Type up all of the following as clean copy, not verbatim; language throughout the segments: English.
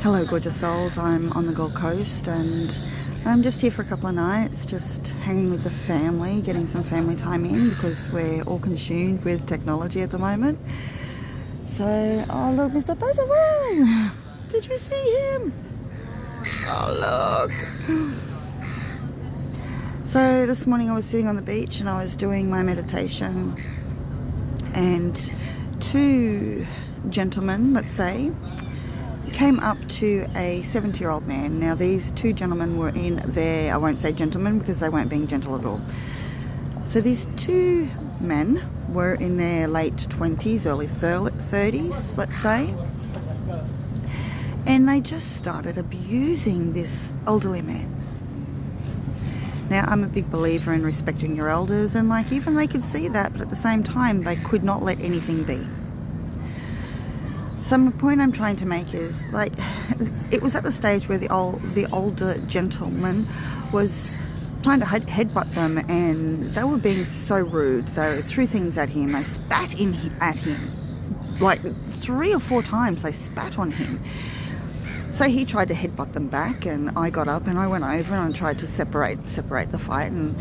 Hello gorgeous souls, I'm on the Gold Coast and I'm just here for a couple of nights, just hanging with the family, getting some family time in because we're all consumed with technology at the moment. So, oh look, Mr. Percival! Did you see him? Oh look! So this morning I was sitting on the beach and I was doing my meditation and two gentlemen, let's say, came up to a 70-year-old man. Now these two gentlemen were in their, I won't say gentlemen because they weren't being gentle at all. So these two men were in their late 20s, early 30s, let's say. And they just started abusing this elderly man. Now, I'm a big believer in respecting your elders, and like even they could see that, but at the same time, they could not let anything be. So the point I'm trying to make is, like, it was at the stage where the older gentleman was trying to headbutt them, and they were being so rude. They threw things at him. They spat at him. Like 3 or 4 times they spat on him. So he tried to headbutt them back, and I got up and I went over and I tried to separate the fight and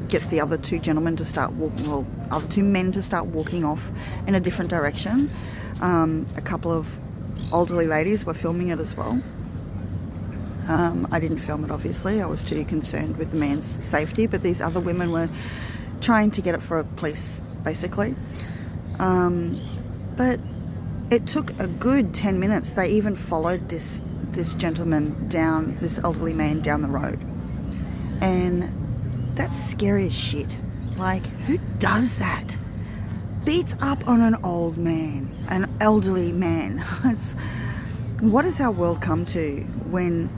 get the other two gentlemen to start walking, well, other two men to start walking off in a different direction. A couple of elderly ladies were filming it as well. I didn't film it, obviously. I was too concerned with the man's safety, but these other women were trying to get it for a police, basically. But it took a good 10 minutes. They even followed this gentleman down, this elderly man down the road. And that's scary as shit. Like, who does that? Beats up on an old man, an elderly man. What has our world come to when,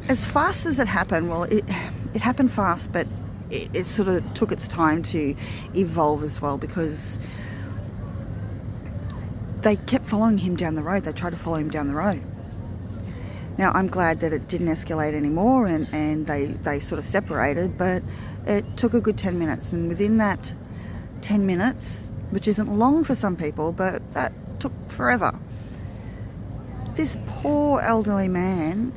as fast as it happened, well, it happened fast, but it sort of took its time to evolve as well, because they kept following him down the road. They tried to follow him down the road. Now, I'm glad that it didn't escalate anymore and they sort of separated, but it took a good 10 minutes. And within that 10 minutes, which isn't long for some people, but that took forever, this poor elderly man,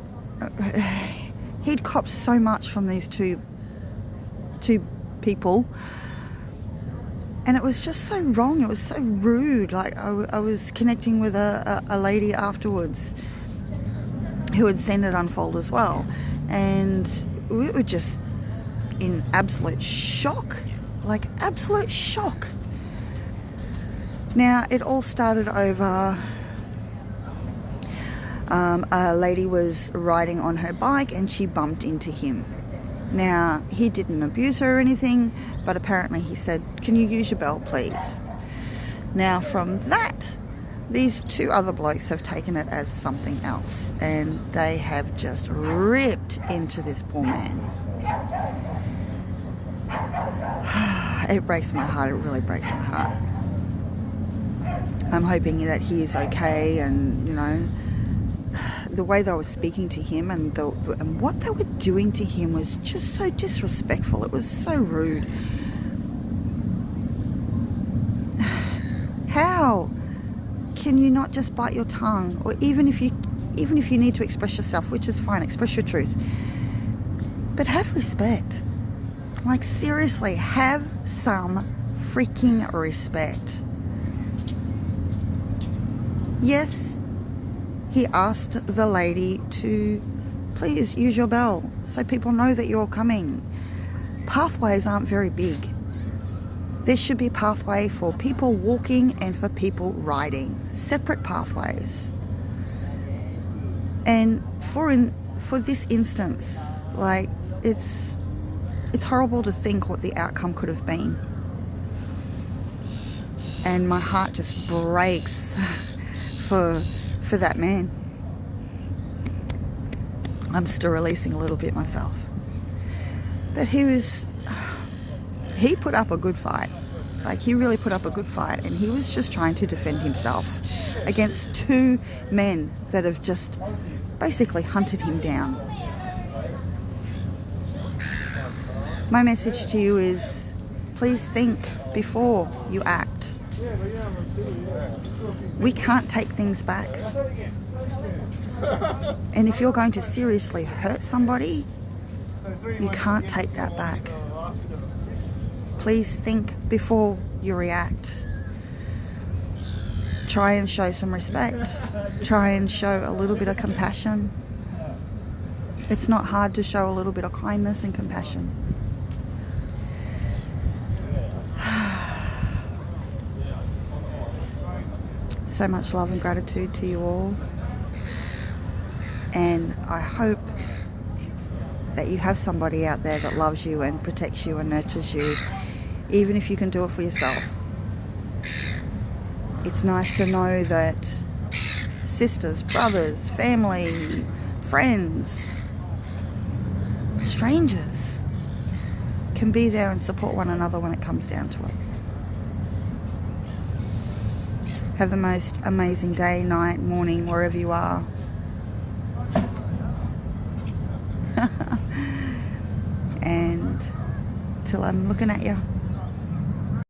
he'd copped so much from these two people. And it was just so wrong. It was so rude. Like, I was connecting with a lady afterwards who had seen it unfold as well. And we were just in absolute shock. Like, absolute shock. Now, it all started over a lady was riding on her bike and she bumped into him. Now, he didn't abuse her or anything, but apparently he said, "Can you use your bell, please?" Now, from that, these two other blokes have taken it as something else, and they have just ripped into this poor man. It breaks my heart. It really breaks my heart. I'm hoping that he is okay, and, you know, the way they were speaking to him and what they were doing to him was just so disrespectful. It was so rude. How can you not just bite your tongue? Or even if you need to express yourself, which is fine, express your truth, but have respect. Like, seriously, have some freaking respect. Yes, he asked the lady to please use your bell so people know that you're coming. Pathways aren't very big. There should be a pathway for people walking and for people riding. Separate pathways. And for this instance, like, it's horrible to think what the outcome could have been. And my heart just breaks for that man. I'm still releasing a little bit myself. But he put up a good fight. Like, he really put up a good fight, and he was just trying to defend himself against two men that have just basically hunted him down. My message to you is, please think before you act. We can't take things back. And if you're going to seriously hurt somebody, you can't take that back. Please think before you react. Try and show some respect. Try and show a little bit of compassion. It's not hard to show a little bit of kindness and compassion. So much love and gratitude to you all. And I hope that you have somebody out there that loves you and protects you and nurtures you, even if you can do it for yourself. It's nice to know that sisters, brothers, family, friends, strangers can be there and support one another when it comes down to it. Have the most amazing day, night, morning, wherever you are. And till I'm looking at you.